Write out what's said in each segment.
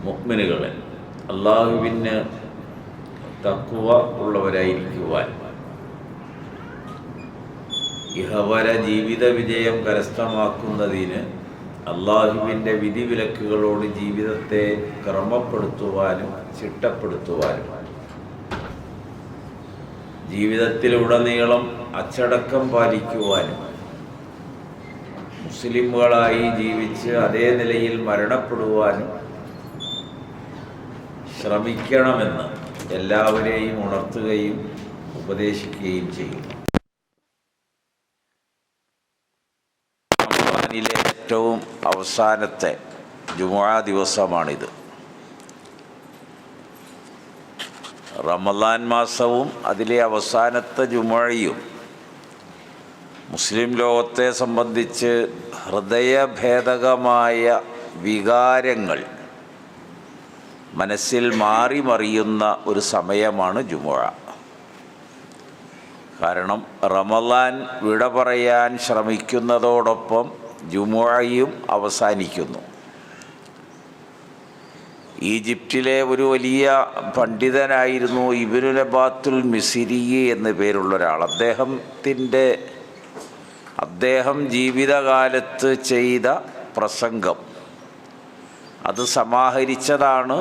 മുഅ്മിനുകളെ, അള്ളാഹുവിന് തഖ്വ ഉള്ളവരായിരിക്കുവാൻ, ഇഹവര ജീവിത വിജയം കരസ്ഥമാക്കുന്നതിന് അള്ളാഹുവിൻ്റെ വിധിവിലക്കുകളോട് ജീവിതത്തെ ക്രമപ്പെടുത്തുവാനും ചിട്ടപ്പെടുത്തുവാനും, ജീവിതത്തിലുടനീളം അച്ചടക്കം പാലിക്കുവാനും, മുസ്ലിമുകളായി ജീവിച്ച് അതേ നിലയിൽ മരണപ്പെടുവാനും ശ്രമിക്കണമെന്ന് എല്ലാവരെയും ഉണർത്തുകയും ഉപദേശിക്കുകയും ചെയ്യും. റമളാനിലെ ഏറ്റവും അവസാനത്തെ ജുമുഅ ദിവസമാണിത്. റമളാൻ മാസവും അതിലെ അവസാനത്തെ ജുമുഅയും മുസ്ലിം ലോകത്തെ സംബന്ധിച്ച് ഹൃദയഭേദകമായ വികാരങ്ങൾ മനസ്സിൽ മാറി മറിയുന്ന ഒരു സമയമാണ് ജുമുഅ. കാരണം റമളാൻ വിട പറയാൻ ശ്രമിക്കുന്നതോടൊപ്പം ജുമുഅയും അവസാനിക്കുന്നു. ഈജിപ്തിലെ ഒരു വലിയ പണ്ഡിതനായിരുന്നു ഇബ്നു നബാത്തുൽ മിസ്രി എന്ന് പേരുള്ള ഒരാൾ. അദ്ദേഹം ജീവിതകാലത്ത് ചെയ്ത പ്രസംഗം അത് സമാഹരിച്ചതാണ്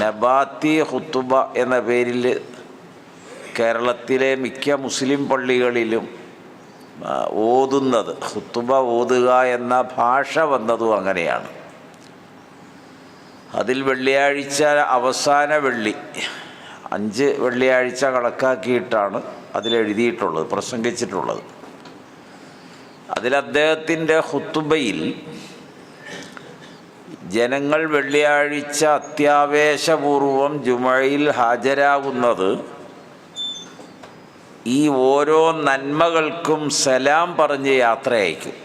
നബാത്തി ഖുതുബ എന്ന പേരിൽ കേരളത്തിലെ മിക്ക മുസ്ലിം പള്ളികളിലും ഓതുന്നത്. ഖുതുബ ഓതുക എന്ന ഭാഷ വന്നതും അങ്ങനെയാണ്. അതിൽ വെള്ളിയാഴ്ച അവസാന വെള്ളി 5 വെള്ളിയാഴ്ച കണക്കാക്കിയിട്ടാണ് അതിലെഴുതിയിട്ടുള്ളത്, പ്രസംഗിച്ചിട്ടുള്ളത്. അതിൽ അദ്ദേഹത്തിൻ്റെ ഖുതുബയിൽ ജനങ്ങൾ വെള്ളിയാഴ്ച അത്യാവേശപൂർവം ജുമുഅയിൽ ഹാജരാകുന്നത് ഈ ഓരോ നന്മകൾക്കും സലാം പറഞ്ഞ് യാത്ര അയക്കും.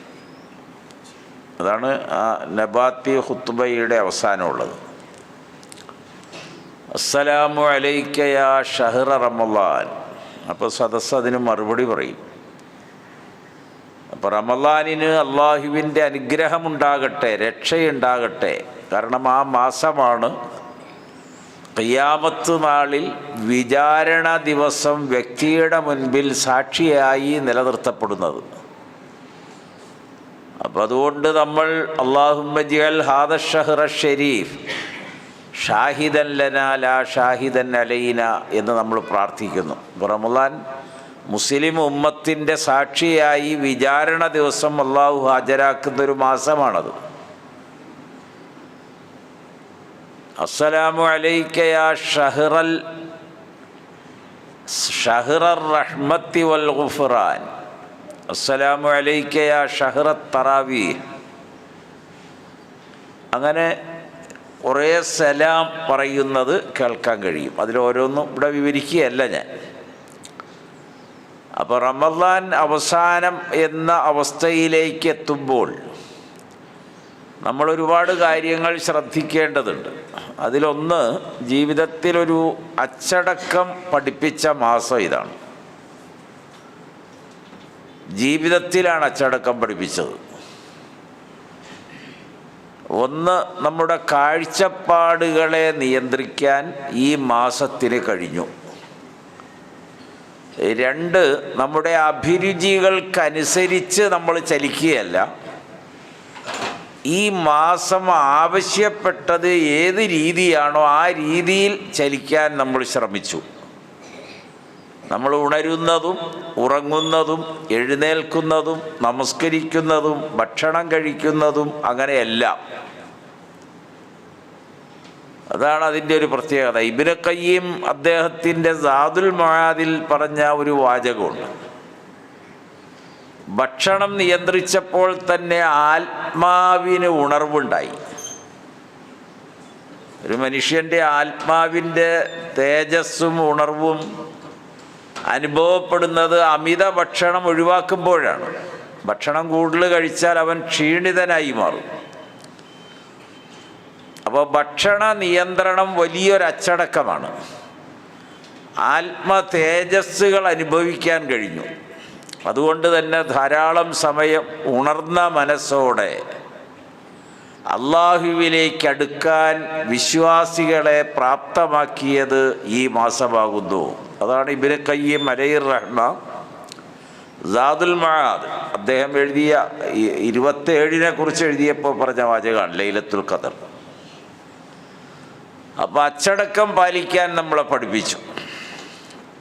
അതാണ് ആ നബാത്തി ഖുതുബയുടെ അവസാനമുള്ളത്. അസ്സലാമു അലൈക യാ ഷഹ്റ റമളാൻ. അപ്പോൾ സദസ്സ് അതിന് മറുപടി പറയും. അപ്പോൾ റമളാനിന് അള്ളാഹുവിൻ്റെ അനുഗ്രഹമുണ്ടാകട്ടെ, രക്ഷയുണ്ടാകട്ടെ. കാരണം ആ മാസമാണ് ഖിയാമത്ത് നാളിൽ വിചാരണ ദിവസം വ്യക്തിയുടെ മുൻപിൽ സാക്ഷിയായി നിലനിർത്തപ്പെടുന്നത്. അപ്പം അതുകൊണ്ട് നമ്മൾ അല്ലാഹുമ്മ ജിഅൽ ഹാദ ഷഹ്റ ഷരീഫ് ഷാഹിദൻ ലനാ ലാ ഷാഹിദൻ അലൈന എന്ന് നമ്മൾ പ്രാർത്ഥിക്കുന്നു. റമളാൻ മുസ്ലിം ഉമ്മത്തിൻ്റെ സാക്ഷിയായി വിചാരണ ദിവസം അള്ളാഹു ഹാജരാക്കുന്നൊരു മാസമാണത്. അസ്സലാമു അലൈക യാ ഷഹ്റൽ റഹ്മത്തി വൽ ഗുഫ്റാൻ. അസ്സലാമു അലൈക യാ ഷഹ്റത്ത് തറാവീഹ്. അങ്ങനെ കുറേ സലാം പറയുന്നത് കേൾക്കാൻ കഴിയും. അതിലോരോന്നും ഇവിടെ വിവരിക്കുകയല്ല ഞാൻ. അപ്പോൾ റമളാൻ അവസാനം എന്ന അവസ്ഥയിലേക്ക് എത്തുമ്പോൾ നമ്മൾ ഒരുപാട് കാര്യങ്ങൾ ശ്രദ്ധിക്കേണ്ടതുണ്ട്. അതിലൊന്ന്, ജീവിതത്തിലൊരു അച്ചടക്കം പഠിപ്പിച്ച മാസം ഇതാണ്. ജീവിതത്തിലാണ് അച്ചടക്കം പഠിപ്പിച്ചത്. ഒന്ന്, നമ്മുടെ കാഴ്ചപ്പാടുകളെ നിയന്ത്രിക്കാൻ ഈ മാസത്തിന് കഴിഞ്ഞു. 2, നമ്മുടെ അഭിരുചികൾക്കനുസരിച്ച് നമ്മൾ ചലിക്കുകയല്ല. ഈ മാസം ആവശ്യപ്പെട്ടത് ഏത് രീതിയാണോ ആ രീതിയിൽ ചലിക്കാൻ നമ്മൾ ശ്രമിച്ചു. നമ്മൾ ഉണരുന്നതും ഉറങ്ങുന്നതും എഴുന്നേൽക്കുന്നതും നമസ്കരിക്കുന്നതും ഭക്ഷണം കഴിക്കുന്നതും അങ്ങനെയെല്ലാം. അതാണ് അതിൻ്റെ ഒരു പ്രത്യേകത. ഇബ്നു ഖയ്യിം അദ്ദേഹത്തിൻ്റെ സാദുൽ മആദിൽ പറഞ്ഞ ഒരു വാചകമുണ്ട്. ഭക്ഷണം നിയന്ത്രിച്ചപ്പോൾ തന്നെ ആത്മാവിന് ഉണർവുണ്ടായി. ഒരു മനുഷ്യൻ്റെ ആത്മാവിൻ്റെ തേജസ്സും ഉണർവും അനുഭവപ്പെടുന്നത് അമിത ഭക്ഷണം ഒഴിവാക്കുമ്പോഴാണ്. ഭക്ഷണം കൂടുതൽ കഴിച്ചാൽ അവൻ ക്ഷീണിതനായി മാറും. അപ്പോൾ ഭക്ഷണ നിയന്ത്രണം വലിയൊരു അച്ചടക്കമാണ്. ആത്മ തേജസ്സുകൾ അനുഭവിക്കാൻ കഴിഞ്ഞു. അതുകൊണ്ട് തന്നെ ധാരാളം സമയം ഉണർന്ന മനസ്സോടെ അള്ളാഹുവിലേക്ക് അടുക്കാൻ വിശ്വാസികളെ പ്രാപ്തമാക്കിയത് ഈ മാസമാകുന്നു. അതാണ് ഇബ്നു ഖയ്യിം അലൈഹിർ റഹ്മ സാദുൽ മആദ് അദ്ദേഹം എഴുതിയ 27 കുറിച്ച് എഴുതിയപ്പോൾ പറഞ്ഞ വാചകമാണ് ലൈലത്തുൽ ഖദർ. അപ്പോൾ അച്ചടക്കം പാലിക്കാൻ നമ്മളെ പഠിപ്പിച്ചു.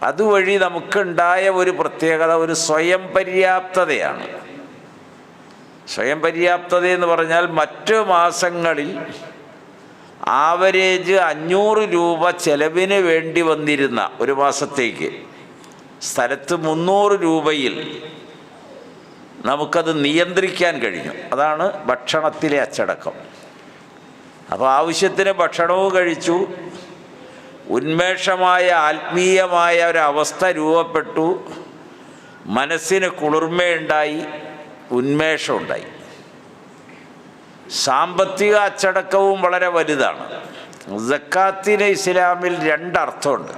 അതുവഴി നമുക്കുണ്ടായ ഒരു പ്രത്യേകത ഒരു സ്വയം പര്യാപ്തതയാണ്. സ്വയം പര്യാപ്തത എന്ന് പറഞ്ഞാൽ മറ്റു മാസങ്ങളിൽ ആവറേജ് 500 രൂപ ചെലവിന് വേണ്ടി വന്നിരുന്ന ഒരു മാസത്തേക്ക് സ്ഥലത്ത് 300 രൂപയിൽ നമുക്കത് നിയന്ത്രിക്കാൻ കഴിഞ്ഞു. അതാണ് ഭക്ഷണത്തിലെ അച്ചടക്കം. അപ്പോൾ ആവശ്യത്തിന് ഭക്ഷണവും കഴിച്ചു, ഉന്മേഷമായ ആത്മീയമായ ഒരവസ്ഥ രൂപപ്പെട്ടു, മനസ്സിന് കുളിർമയുണ്ടായി, ഉന്മേഷമുണ്ടായി. സാമ്പത്തിക അച്ചടക്കവും വളരെ വലുതാണ്. സക്കാത്തിന് ഇസ്ലാമിൽ 2 അർത്ഥമുണ്ട്.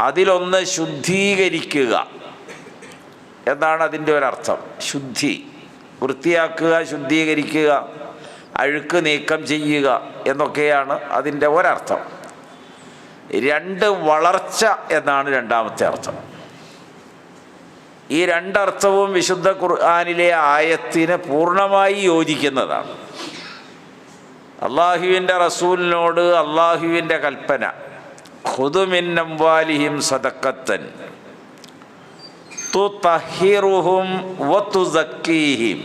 അതിലൊന്ന് ശുദ്ധീകരിക്കുക എന്നാണ് അതിൻ്റെ ഒരർത്ഥം. ശുദ്ധി, വൃത്തിയാക്കുക, ശുദ്ധീകരിക്കുക, അഴുക്ക് നീക്കം ചെയ്യുക എന്നൊക്കെയാണ് അതിൻ്റെ ഒരർത്ഥം. 2 വളർച്ച എന്നാണ് രണ്ടാമത്തെ അർത്ഥം. ഈ 2 അർത്ഥവും വിശുദ്ധ ഖുർആനിലെ ആയത്തിന് പൂർണ്ണമായി യോജിക്കുന്നതാണ്. അള്ളാഹുവിൻ്റെ റസൂലിനോട് അള്ളാഹുവിൻ്റെ കൽപ്പന ഖുദു മിൻ അംവാലിഹിം സദഖത്തൻ തുതഹിറുഹും വതുസക്കീഹിം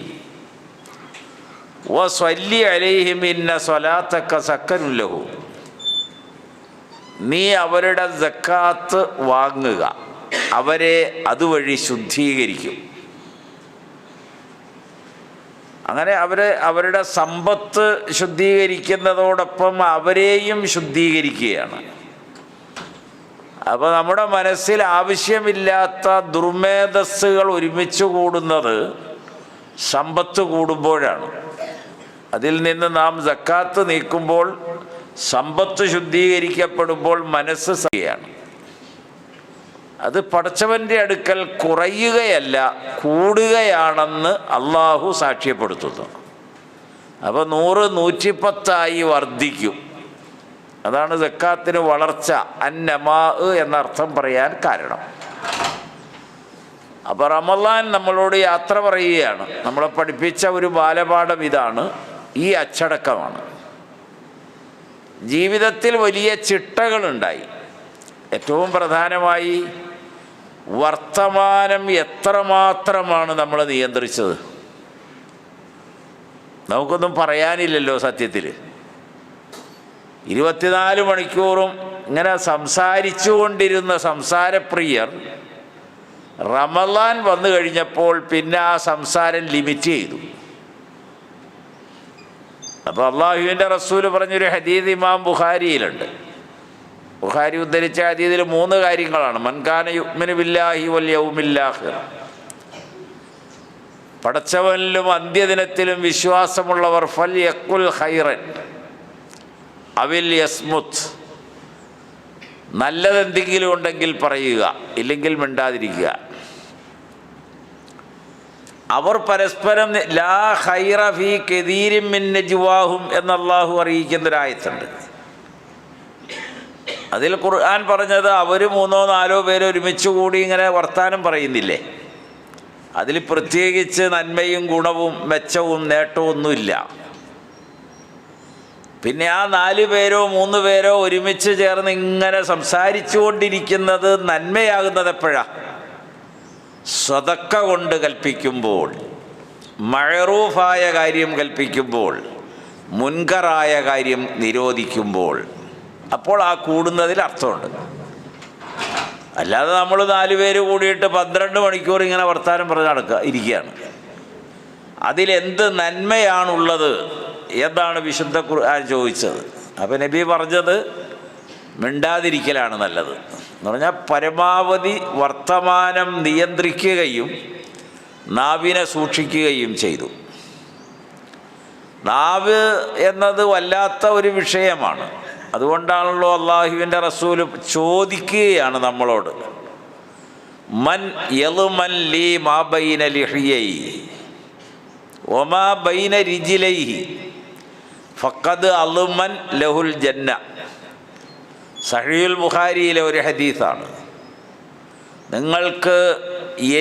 വസല്ലി അലൈഹിം ഇന്ന സ്വലാത്തക സക്കനുൻ ലഹും. നീ അവരുടെ സക്കാത്ത് വാങ്ങുക, അവരെ അതുവഴി ശുദ്ധീകരിക്കും. അങ്ങനെ അവരുടെ സമ്പത്ത് ശുദ്ധീകരിക്കുന്നതോടൊപ്പം അവരെയും ശുദ്ധീകരിക്കുകയാണ്. അപ്പോൾ നമ്മുടെ മനസ്സിൽ ആവശ്യമില്ലാത്ത ദുർമേധസ്സുകൾ ഒരുമിച്ച് കൂടുന്നത് സമ്പത്ത് കൂടുമ്പോഴാണ്. അതിൽ നിന്ന് നാം സക്കാത്ത് നീക്കുമ്പോൾ സമ്പത്ത് ശുദ്ധീകരിക്കപ്പെടുമ്പോൾ മനസ്സ് സഹിയാണ്. അത് പടച്ചവൻ്റെ അടുക്കൽ കുറയുകയല്ല കൂടുകയാണെന്ന് അള്ളാഹു സാക്ഷ്യപ്പെടുത്തുന്നു. അപ്പോൾ 100 110 വർദ്ധിക്കും. അതാണ് സക്കാത്തിന് വളർച്ച, അന്നമാ എന്നർത്ഥം പറയാൻ കാരണം. അപ്പോൾ റമളാൻ നമ്മളോട് യാത്ര പറയുകയാണ്. നമ്മളെ പഠിപ്പിച്ച ഒരു ബാലപാഠം ഇതാണ്, ഈ അച്ചടക്കമാണ്. ജീവിതത്തിൽ വലിയ ചിട്ടകളുണ്ടായി. ഏറ്റവും പ്രധാനമായി വർത്തമാനം എത്രമാത്രമാണ് നമ്മൾ നിയന്ത്രിച്ചത്. നമുക്കൊന്നും പറയാനില്ലല്ലോ സത്യത്തിൽ. 24 മണിക്കൂറും ഇങ്ങനെ സംസാരിച്ചു കൊണ്ടിരുന്ന സംസാരപ്രിയർ റമളാൻ വന്നു കഴിഞ്ഞപ്പോൾ പിന്നെ ആ സംസാരം ലിമിറ്റ് ചെയ്തു. അപ്പോൾ അള്ളാഹുവിൻ്റെ റസൂല് പറഞ്ഞൊരു ഹദീസ് ഇമാം ബുഖാരിയിലുണ്ട്. ബുഖാരി ഉദ്ധരിച്ച ഹദീസിൽ 3 കാര്യങ്ങളാണ്. മൻ കാന യുഅ്മിനു ബില്ലാഹി വൽ യൗമിൽ ആഖിർ, പടച്ചവനിലും അന്ത്യദിനത്തിലും വിശ്വാസമുള്ളവർ ഫൽയഖുൽ ഖൈറൻ അവിൽ യസ്മുത്ത്, നല്ലതെന്തെങ്കിലും ഉണ്ടെങ്കിൽ പറയുക, ഇല്ലെങ്കിൽ മിണ്ടാതിരിക്കുക. അവർ പരസ്പരം ലാ ഖൈറ ഫീ കസീരിൻ മിൻ നജ്വാഹും എന്ന് അല്ലാഹു അറിയിക്കുന്നൊരായത്തുണ്ട്. അതിൽ ഖുർആൻ പറഞ്ഞത് അവർ 3 4 പേര് ഒരുമിച്ച് കൂടി ഇങ്ങനെ വർത്താനം പറയുന്നില്ലേ, അതിൽ പ്രത്യേകിച്ച് നന്മയും ഗുണവും മെച്ചവും നേട്ടവും ഒന്നുമില്ല. പിന്നെ ആ 4 പേരോ 3 പേരോ ഒരുമിച്ച് ചേർന്ന് ഇങ്ങനെ സംസാരിച്ചു കൊണ്ടിരിക്കുന്നത് നന്മയാകുന്നത് എപ്പോഴാണ്? സ്വതക്ക കൊണ്ട് കൽപ്പിക്കുമ്പോൾ, മഅറൂഫായ കാര്യം കൽപ്പിക്കുമ്പോൾ, മുൻകറായ കാര്യം നിരോധിക്കുമ്പോൾ, അപ്പോൾ ആ കൂടുന്നതിൽ അർത്ഥമുണ്ട്. അല്ലാതെ നമ്മൾ 4 പേര് കൂടിയിട്ട് 12 മണിക്കൂർ ഇങ്ങനെ വർത്താനം പറഞ്ഞ് ഇരിക്കുകയാണ്. അതിലെന്ത് നന്മയാണുള്ളത് എന്നാണ് വിശുദ്ധ ഖുർആൻ ചോദിച്ചത്. അപ്പോൾ നബി പറഞ്ഞത് മിണ്ടാതിരിക്കലാണ് നല്ലത് എന്ന് പറഞ്ഞാൽ പരമാവധി വർത്തമാനം നിയന്ത്രിക്കുകയും നാവിനെ സൂക്ഷിക്കുകയും ചെയ്തു. നാവ് എന്നത് വല്ലാത്ത ഒരു വിഷയമാണ്. അതുകൊണ്ടാണല്ലോ അള്ളാഹുവിൻ്റെ റസൂൽ ചോദിക്കുകയാണ് നമ്മളോട്, മൻ യളുമൻ ലീ മാ ബൈന ലിഹിയൈ ഒമാ ബൈന റിജിലൈഹി ഫഖദ് അളുമൻ ലഹുൽ ജന്ന. സഹീഹുൽ ബുഖാരിയിലെ ഒരു ഹദീസാണ്.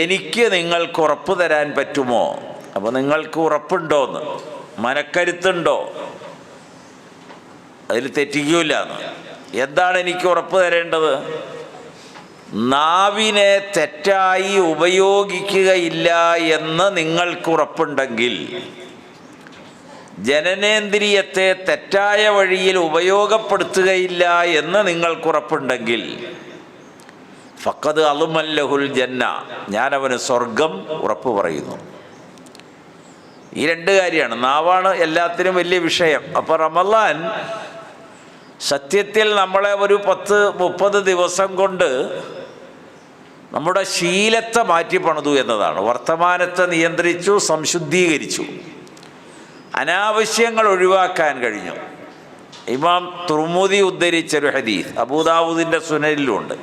എനിക്ക് നിങ്ങൾക്ക് ഉറപ്പ് തരാൻ പറ്റുമോ? അപ്പോൾ നിങ്ങൾക്ക് ഉറപ്പുണ്ടോയെന്ന്, മനക്കരുത്തുണ്ടോ, അതിൽ തെറ്റിക്കൂല എന്ന്. എന്താണ് എനിക്ക് ഉറപ്പ് തരേണ്ടത്? നാവിനെ തെറ്റായി ഉപയോഗിക്കുകയില്ല എന്ന് നിങ്ങൾക്ക് ഉറപ്പുണ്ടെങ്കിൽ, ജനനേന്ദ്രിയത്തെ തെറ്റായ വഴിയിൽ ഉപയോഗപ്പെടുത്തുകയില്ല എന്ന് നിങ്ങൾക്കുറപ്പുണ്ടെങ്കിൽ, ഫഖദ് അളുമൻ ലഹുൽ ജന്ന, ഞാനവന് സ്വർഗം ഉറപ്പ് പറയുന്നു. ഈ രണ്ട് കാര്യമാണ്. നാവാണ് എല്ലാത്തിനും വലിയ വിഷയം. അപ്പോൾ റമളാൻ സത്യത്തിൽ നമ്മളെ ഒരു 10-30 ദിവസം കൊണ്ട് നമ്മുടെ ശീലത്തെ മാറ്റി പണിതു എന്നതാണ്. വർത്തമാനത്തെ നിയന്ത്രിച്ചു, സംശുദ്ധീകരിച്ചു, അനാവശ്യങ്ങൾ ഒഴിവാക്കാൻ കഴിഞ്ഞു. ഇമാം തുർമുദി ഉദ്ധരിച്ചൊരു ഹദീസ് അബൂദാവൂദിൻ്റെ സുനനിലുണ്ട്.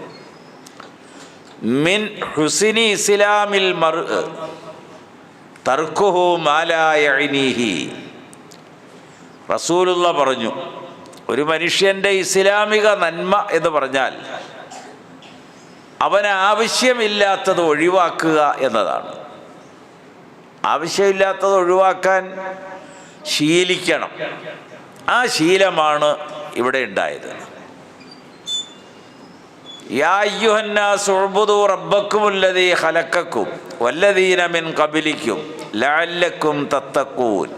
മിൻ ഹുസ്നി ഇസ്ലാമിൽ മർഅ് തർക്കുഹു മാ ലാ യഅ്നീഹി. റസൂലുള്ള പറഞ്ഞു, ഒരു മനുഷ്യൻ്റെ ഇസ്ലാമിക നന്മ എന്ന് പറഞ്ഞാൽ അവന് ആവശ്യമില്ലാത്തത് ഒഴിവാക്കുക എന്നതാണ്. ആവശ്യമില്ലാത്തത് ഒഴിവാക്കാൻ ശീലിക്കണം. ആ ശീലമാണ് ഇവിടെ ഉണ്ടായത്. യാ അയ്യുഹന്നാസ് ഉഅ്ബുദൂ റബ്ബക്കുമുല്ലദീ ഖലഖക്കും വല്ലദീന മിൻ ഖബലിക്കും ലഅല്ലക്കും തത്തഖൂൻ.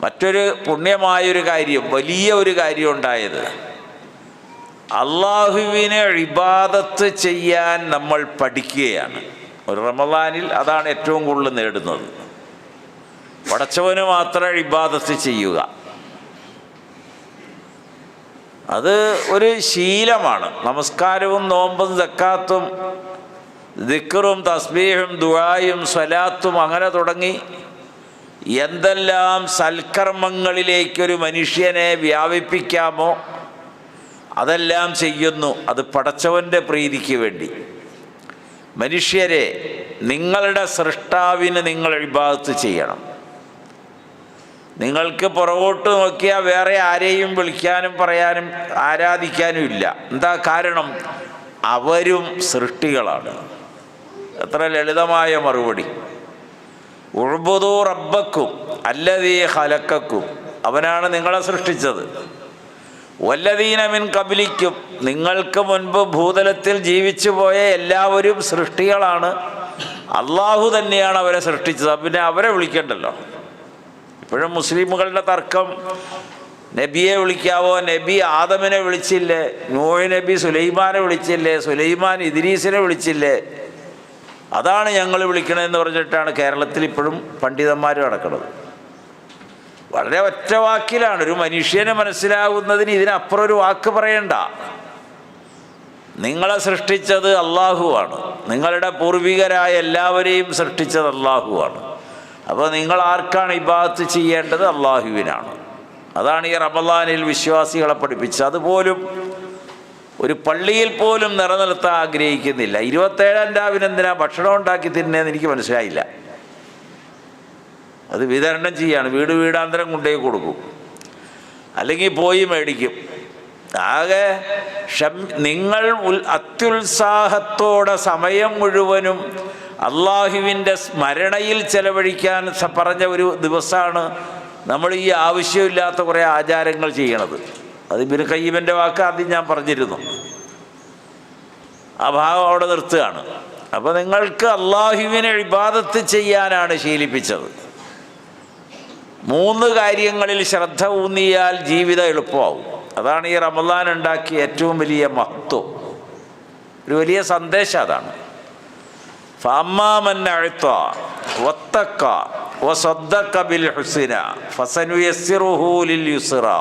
മറ്റൊരു പുണ്യമായൊരു കാര്യം, വലിയ ഒരു കാര്യം ഉണ്ടായത്, അള്ളാഹുവിനെ ഇബാദത്ത് ചെയ്യാൻ നമ്മൾ പഠിക്കുകയാണ്. ഒരു റമളാനിൽ അതാണ് ഏറ്റവും കൂടുതൽ നേടുന്നത്. പടച്ചവന് മാത്രം ഇബാദത്ത് ചെയ്യുക, അത് ഒരു ശീലമാണ്. നമസ്കാരവും നോമ്പും സക്കാത്തും ദിക്റും തസ്ബീഹും ദുആയും സ്വലാത്തും അങ്ങനെ തുടങ്ങി എന്തെല്ലാം സൽക്കർമ്മങ്ങളിലേക്കൊരു മനുഷ്യനെ വ്യാപിപ്പിക്കാമോ അതെല്ലാം ചെയ്യുന്നു. അത് പടച്ചവൻ്റെ പ്രീതിക്ക് വേണ്ടി. മനുഷ്യരെ, നിങ്ങളുടെ സൃഷ്ടാവിന് നിങ്ങൾ ഇബാദത്ത് ചെയ്യണം. നിങ്ങൾക്ക് പുറകോട്ട് നോക്കിയാൽ വേറെ ആരെയും വിളിക്കാനും പറയാനും ആരാധിക്കാനും ഇല്ല. എന്താ കാരണം? അവരും സൃഷ്ടികളാണ്. എത്ര ലളിതമായ മറുപടി. ഉഅ്ബുദൂ റബ്ബക്കും അല്ലദീ ഖലഖക്കും, അവനാണ് നിങ്ങളെ സൃഷ്ടിച്ചത്. വല്ലദീന മിൻ ഖബലിക്കും, നിങ്ങൾക്ക് മുൻപ് ഭൂതലത്തിൽ ജീവിച്ചു പോയ എല്ലാവരും സൃഷ്ടികളാണ്. അള്ളാഹു തന്നെയാണ് അവരെ സൃഷ്ടിച്ചത്. പിന്നെ അവരെ വിളിക്കണ്ടല്ലോ. ഇപ്പോഴും മുസ്ലിമുകളുടെ തർക്കം, നബിയെ വിളിക്കാവോ? നബി ആദമിനെ വിളിച്ചില്ലേ? നൂഹ് നബി സുലൈമാനെ വിളിച്ചില്ലേ? സുലൈമാൻ ഇദ്രീസിനെ വിളിച്ചില്ലേ? അതാണ് ഞങ്ങൾ വിളിക്കണമെന്ന് പറഞ്ഞിട്ടാണ് കേരളത്തിൽ ഇപ്പോഴും പണ്ഡിതന്മാർ നടക്കുന്നത്. വളരെ ഒറ്റ വാക്കിലാണ്. ഒരു മനുഷ്യനെ മനസ്സിലാകുന്നതിന് ഇതിനപ്പുറം ഒരു വാക്ക് പറയണ്ട. നിങ്ങളെ സൃഷ്ടിച്ചത് അള്ളാഹുവാണ്. നിങ്ങളുടെ പൂർവികരായ എല്ലാവരെയും സൃഷ്ടിച്ചത് അള്ളാഹുവാണ്. അപ്പോൾ നിങ്ങൾ ആർക്കാണ് ഇബാദത്ത് ചെയ്യേണ്ടത്? അള്ളാഹുവിനാണ്. അതാണ് ഈ റമളാനിൽ വിശ്വാസികളെ പഠിപ്പിച്ചത്. അതുപോലും ഒരു പള്ളിയിൽ പോലും നിലനിർത്താൻ ആഗ്രഹിക്കുന്നില്ല. 27-ാം രാവിലെ എന്തിനാ ഭക്ഷണം ഉണ്ടാക്കി തിന്നേന്ന് എനിക്ക് മനസ്സിലായില്ല. അത് വിതരണം ചെയ്യാണ്, വീട് വീടാന്തരം കൊണ്ടുപോയി കൊടുക്കും, അല്ലെങ്കിൽ പോയി മേടിക്കും. ആകെ നിങ്ങൾ അത്യുത്സാഹത്തോടെ സമയം മുഴുവനും അള്ളാഹുവിൻ്റെ സ്മരണയിൽ ചെലവഴിക്കാൻ പറഞ്ഞ ഒരു ദിവസമാണ് നമ്മൾ ഈ ആവശ്യമില്ലാത്ത കുറേ ആചാരങ്ങൾ ചെയ്യണത്. അത് ഇബ്നു ഖയ്യിമിൻ്റെ വാക്ക് ആദ്യം ഞാൻ പറഞ്ഞിരുന്നു. ആ ഭാഗം അവിടെ നിർത്തുകയാണ്. അപ്പോൾ നിങ്ങൾക്ക് അള്ളാഹുവിനെ ഇബാദത്ത് ചെയ്യാനാണ് ശീലിപ്പിച്ചത്. 3 കാര്യങ്ങളിൽ ശ്രദ്ധ ഊന്നിയാൽ ജീവിതം എളുപ്പമാവും. അതാണ് ഈ റമളാൻ ഉണ്ടാക്കിയ ഏറ്റവും വലിയ മഹത്വം, ഒരു വലിയ സന്ദേശം അതാണ്. ഫഅമ്മാ മൻ അഅ്ത വത്തഖ വസദ്ദഖ ബിൽ ഹുസ്ന ഫസനുയസ്സിറുഹു ലിൽ യുസ്റാ.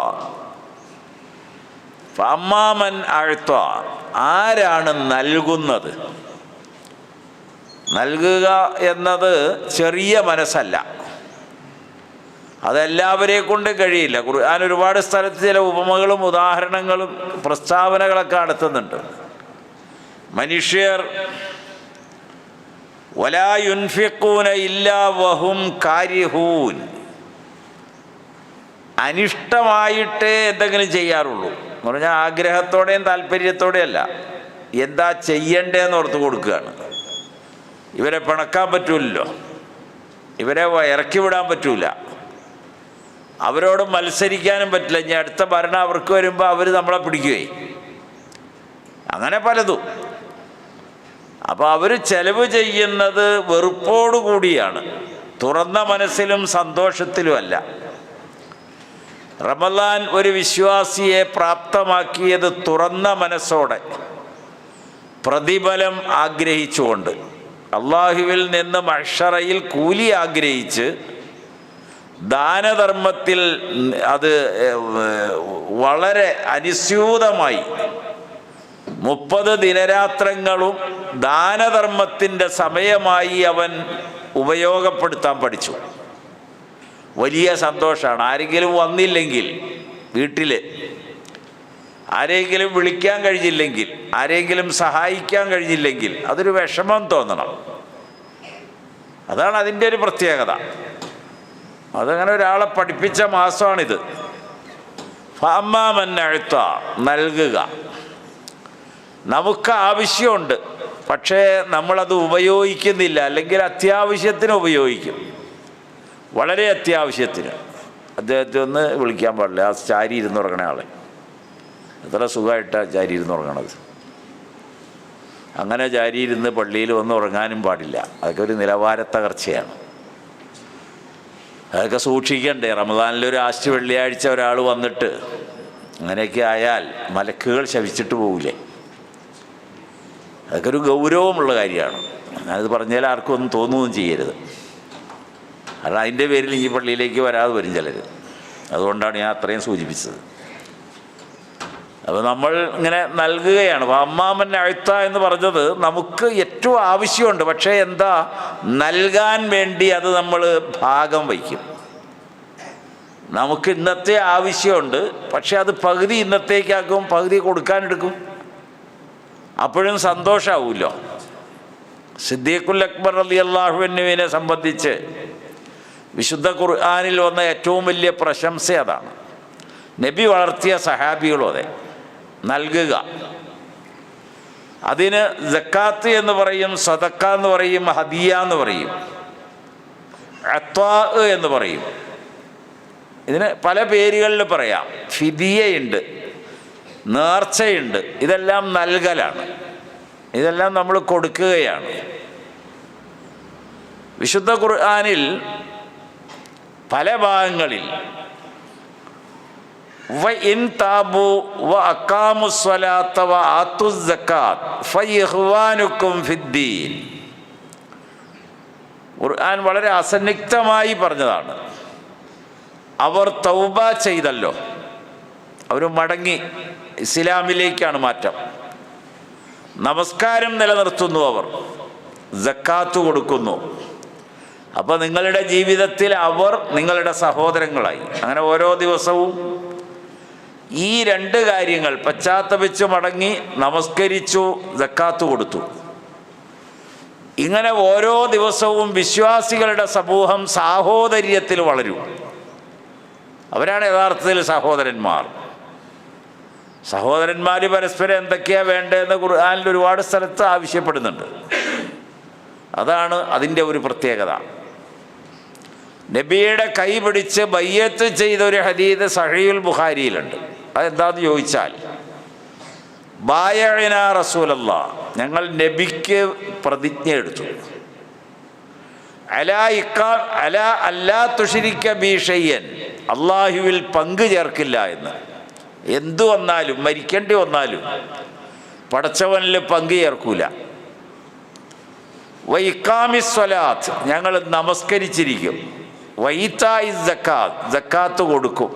ഫഅമ്മാ മൻ അഅ്ത, ആരാണ് നൽകുന്നത്? നൽകുക എന്നത് ചെറിയ മനസ്സല്ല. അതെല്ലാവരെയും കൊണ്ട് കഴിയില്ല. ഖുർആൻ ഒരുപാട് സ്ഥലത്ത് ചില ഉപമകളും ഉദാഹരണങ്ങളും പ്രസ്താവനകളൊക്കെ നടത്തുന്നുണ്ട്. മനുഷ്യർ വലാ യുൻഫിഖൂന ഇല്ലാ വഹും കാരിഹൂൻ, അനിഷ്ടമായിട്ടേ എന്തെങ്കിലും ചെയ്യാറുള്ളൂ എന്ന് പറഞ്ഞാൽ ആഗ്രഹത്തോടെയും താല്പര്യത്തോടെയല്ല, എന്താ ചെയ്യണ്ടേന്ന് ഓർത്ത് കൊടുക്കുകയാണ്. ഇവരെ പിണക്കാൻ പറ്റൂലല്ലോ, ഇവരെ ഇറക്കി വിടാൻ പറ്റൂല, അവരോട് മത്സരിക്കാനും പറ്റില്ല. ഇനി അടുത്ത ഭരണം അവർക്ക് വരുമ്പോൾ അവർ നമ്മളെ പിടിക്കുകയും അങ്ങനെ പലതും. അപ്പോൾ അവർ ചെലവ് ചെയ്യുന്നത് വെറുപ്പോടുകൂടിയാണ്, തുറന്ന മനസ്സിലും സന്തോഷത്തിലുമല്ല. റമളാൻ ഒരു വിശ്വാസിയെ പ്രാപ്തമാക്കിയത് തുറന്ന മനസ്സോടെ, പ്രതിഫലം ആഗ്രഹിച്ചുകൊണ്ട്, അള്ളാഹുവിൽ നിന്ന് മഹ്ശറയിൽ കൂലി ആഗ്രഹിച്ച് ദാനധർമ്മത്തിൽ അത് വളരെ അനുസ്യൂതമായി 30 ദിനരാത്രങ്ങളും ദാനധർമ്മത്തിൻ്റെ സമയമായി അവൻ ഉപയോഗപ്പെടുത്താൻ പഠിച്ചു. വലിയ സന്തോഷമാണ്. ആരെങ്കിലും വന്നില്ലെങ്കിൽ, വീട്ടിൽ ആരെങ്കിലും വിളിക്കാൻ കഴിഞ്ഞില്ലെങ്കിൽ, ആരെങ്കിലും സഹായിക്കാൻ കഴിഞ്ഞില്ലെങ്കിൽ അതൊരു വിഷമം തോന്നണം. അതാണ് അതിൻ്റെ ഒരു പ്രത്യേകത. അതങ്ങനെ ഒരാളെ പഠിപ്പിച്ച മാസമാണിത്. ഫഅമ്മാമൻ അഅ്ത, നൽകുക. നമുക്ക് ആവശ്യമുണ്ട്, പക്ഷേ നമ്മളത് ഉപയോഗിക്കുന്നില്ല, അല്ലെങ്കിൽ അത്യാവശ്യത്തിന് ഉപയോഗിക്കും, വളരെ അത്യാവശ്യത്തിന്. അദ്ദേഹത്തെ ഒന്ന് വിളിക്കാൻ പാടില്ല, ആ ചാരി ഇരുന്നുറങ്ങണ ആളെ. എത്ര സുഖമായിട്ടാണ് ചാരി ഇരുന്നുറങ്ങണത്. അങ്ങനെ ചാരി ഇരുന്ന് പള്ളിയിൽ വന്ന് ഉറങ്ങാനും പാടില്ല. അതൊക്കെ ഒരു നിലവാരത്തകർച്ചയാണ്. അതൊക്കെ സൂക്ഷിക്കണ്ടേ. റമദാനിലൊരു ലാസ്റ്റ് വെള്ളിയാഴ്ച ഒരാൾ വന്നിട്ട് അങ്ങനെയൊക്കെ ആയാൽ മലക്കുകൾ ശപിച്ചിട്ട് പോകില്ലേ? അതൊക്കെ ഒരു ഗൗരവമുള്ള കാര്യമാണ്. ഞാനത് പറഞ്ഞാൽ ആർക്കും ഒന്നും തോന്നുകയും ചെയ്യരുത്. കാരണം അതിൻ്റെ പേരിൽ ഈ പള്ളിയിലേക്ക് വരാതെ വരും ചിലർ. അതുകൊണ്ടാണ് ഞാൻ അത്രയും സൂചിപ്പിച്ചത്. അപ്പോൾ നമ്മൾ ഇങ്ങനെ നൽകുകയാണ്. അമ്മാമൻ അഴുത്ത എന്ന് പറഞ്ഞത് നമുക്ക് ഏറ്റവും ആവശ്യമുണ്ട്, പക്ഷേ എന്താ, നൽകാൻ വേണ്ടി അത് നമ്മൾ ഭാഗം വയ്ക്കും. നമുക്ക് ഇന്നത്തെ ആവശ്യമുണ്ട്, പക്ഷേ അത് പകുതി ഇന്നത്തേക്കാക്കും, പകുതി കൊടുക്കാനെടുക്കും. അപ്പോഴും സന്തോഷമാവുമല്ലോ. സിദ്ദീഖുൽ അക്ബർ റളിയല്ലാഹു അൻഹുവിനെ സംബന്ധിച്ച് വിശുദ്ധ ഖുർആനിൽ വന്ന ഏറ്റവും വലിയ പ്രശംസ അതാണ്. നബി വളർത്തിയ സഹാബികളും അതെ, നൽകുക. അതിന് സക്കാത്ത് എന്ന് പറയും, സദക്ക എന്ന് പറയും, ഹദിയ എന്ന് പറയും, അത്വാ എന്ന് പറയും. ഇതിന് പല പേരുകളിൽ പറയാം. ഫിദിയയുണ്ട്, നേർച്ചയുണ്ട്. ഇതെല്ലാം നൽകലാണ്, ഇതെല്ലാം നമ്മൾ കൊടുക്കുകയാണ്. വിശുദ്ധ ഖുർആനിൽ പല ഭാഗങ്ങളിൽ വഇൻ താബു വഅഖാമുസ്സലാത്ത വആത്തുസ്സകാത്ത് ഫഇഖ്വാനുക്കും ഫിദ്ദീൻ, ഖുർആൻ വളരെ അസന്നിഗ്ധമായി പറഞ്ഞതാണ്. അവർ തൗബ ചെയ്തല്ലോ, അവർ മടങ്ങി, ഇസ്ലാമിലേക്കാണ് മാറ്റം. നമസ്കാരം നിലനിർത്തുന്നു, അവർ സക്കാത്ത് കൊടുക്കുന്നു. അപ്പോൾ നിങ്ങളുടെ ജീവിതത്തിൽ അവർ നിങ്ങളുടെ സഹോദരങ്ങളായി. അങ്ങനെ ഓരോ ദിവസവും ഈ 2 കാര്യങ്ങൾ, പശ്ചാത്തപിച്ച് മടങ്ങി, നമസ്കരിച്ചു, സക്കാത്ത് കൊടുത്തു, ഇങ്ങനെ ഓരോ ദിവസവും വിശ്വാസികളുടെ സമൂഹം സാഹോദര്യത്തിൽ വളരും. അവരാണ് യഥാർത്ഥത്തിൽ സഹോദരന്മാർ. സഹോദരന്മാർ പരസ്പരം എന്തൊക്കെയാണ് വേണ്ടതെന്ന് ഖുർആനിൽ ഒരുപാട് സ്ഥലത്ത് ആവശ്യപ്പെടുന്നുണ്ട്. അതാണ് അതിൻ്റെ ഒരു പ്രത്യേകത. നബിയുടെ കൈ പിടിച്ച് ബയ്യത്ത് ചെയ്ത ഒരു ഹദീസ് സഹീഹുൽ ബുഖാരിയിലുണ്ട്. അതെന്താണെന്ന് ചോദിച്ചാൽ, ബായഅനാ റസൂലല്ലാഹ്, ഞങ്ങൾ നബിക്ക് പ്രതിജ്ഞ എടുത്തു, അലാ അല്ലാ തുശ്രിക ബി ഷൈഅൻ, അള്ളാഹുവിൽ പങ്കു ചേർക്കില്ല എന്ന്. എന്തു വന്നാലും, മരിക്കേണ്ടി വന്നാലും പടച്ചവനിൽ പങ്കു ചേർക്കൂല. വഇഖാമിസ് സ്വലാത്ത്, ഞങ്ങൾ നമസ്കരിച്ചിരിക്കും. വഇതാഇ സക്കാത്ത്, സക്കാത്ത് കൊടുക്കും.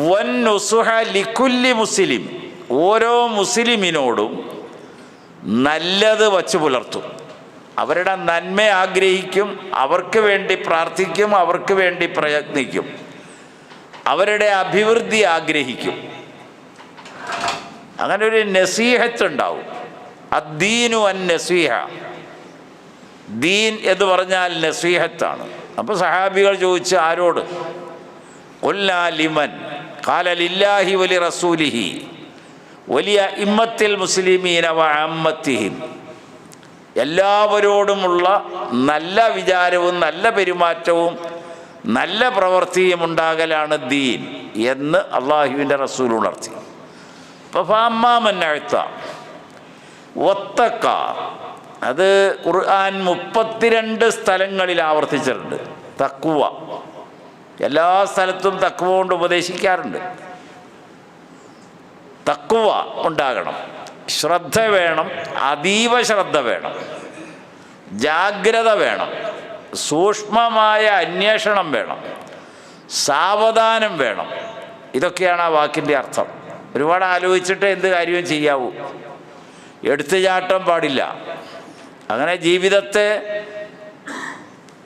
വന്നുസുഹ ലികുല്ലി മുസ്ലിം, ഓരോ മുസ്ലിമിനോടും നല്ലത് വച്ചു പുലർത്തും. അവരുടെ നന്മ ആഗ്രഹിക്കും, അവർക്ക് വേണ്ടി പ്രാർത്ഥിക്കും, അവർക്ക് വേണ്ടി പ്രയത്നിക്കും, അവരുടെ അഭിവൃദ്ധി ആഗ്രഹിക്കും. അങ്ങനെ ഒരു നസീഹത്ത് ഉണ്ടാവും. അദ്ദീനു അൻ നസീഹ, ദീൻ എന്ന് പറഞ്ഞാൽ നസീഹത്താണ്. അപ്പോൾ സഹാബികൾ ചോദിച്ചു, ആരോട്? ഖുൽനാ ലിമൻ ഖാല ലില്ലാഹി വലി റസൂലിഹി വലിയ ഇമ്മത്തിൽ മുസ്ലിമീന വ അമ്മത്തിഹിം. എല്ലാവരോടുമുള്ള നല്ല വിചാരവും നല്ല പെരുമാറ്റവും നല്ല പ്രവൃത്തിയും ഉണ്ടാകലാണ് ദീൻ എന്ന് അള്ളാഹുവിൻ്റെ റസൂൽ ഉണർത്തി. അപ്പോൾ ഫഅമ്മാമന്നഅത്ത വത്തഖ, അത് ഖുർആൻ 32 സ്ഥലങ്ങളിൽ ആവർത്തിച്ചിട്ടുണ്ട്. തഖ്വ, എല്ലാ സ്ഥലത്തും തഖ്വ കൊണ്ട് ഉപദേശിക്കാറുണ്ട്. തഖ്വ ഉണ്ടാകണം, ശ്രദ്ധ വേണം, അതീവ ശ്രദ്ധ വേണം, ജാഗ്രത വേണം, സൂക്ഷ്മമായ അന്വേഷണം വേണം, സാവധാനം വേണം. ഇതൊക്കെയാണ് ആ വാക്കിൻ്റെ അർത്ഥം. ഒരുപാട് ആലോചിച്ചിട്ട് എന്ത് കാര്യവും ചെയ്യാവൂ. എടുത്തുചാട്ടം പാടില്ല. അങ്ങനെ ജീവിതത്തെ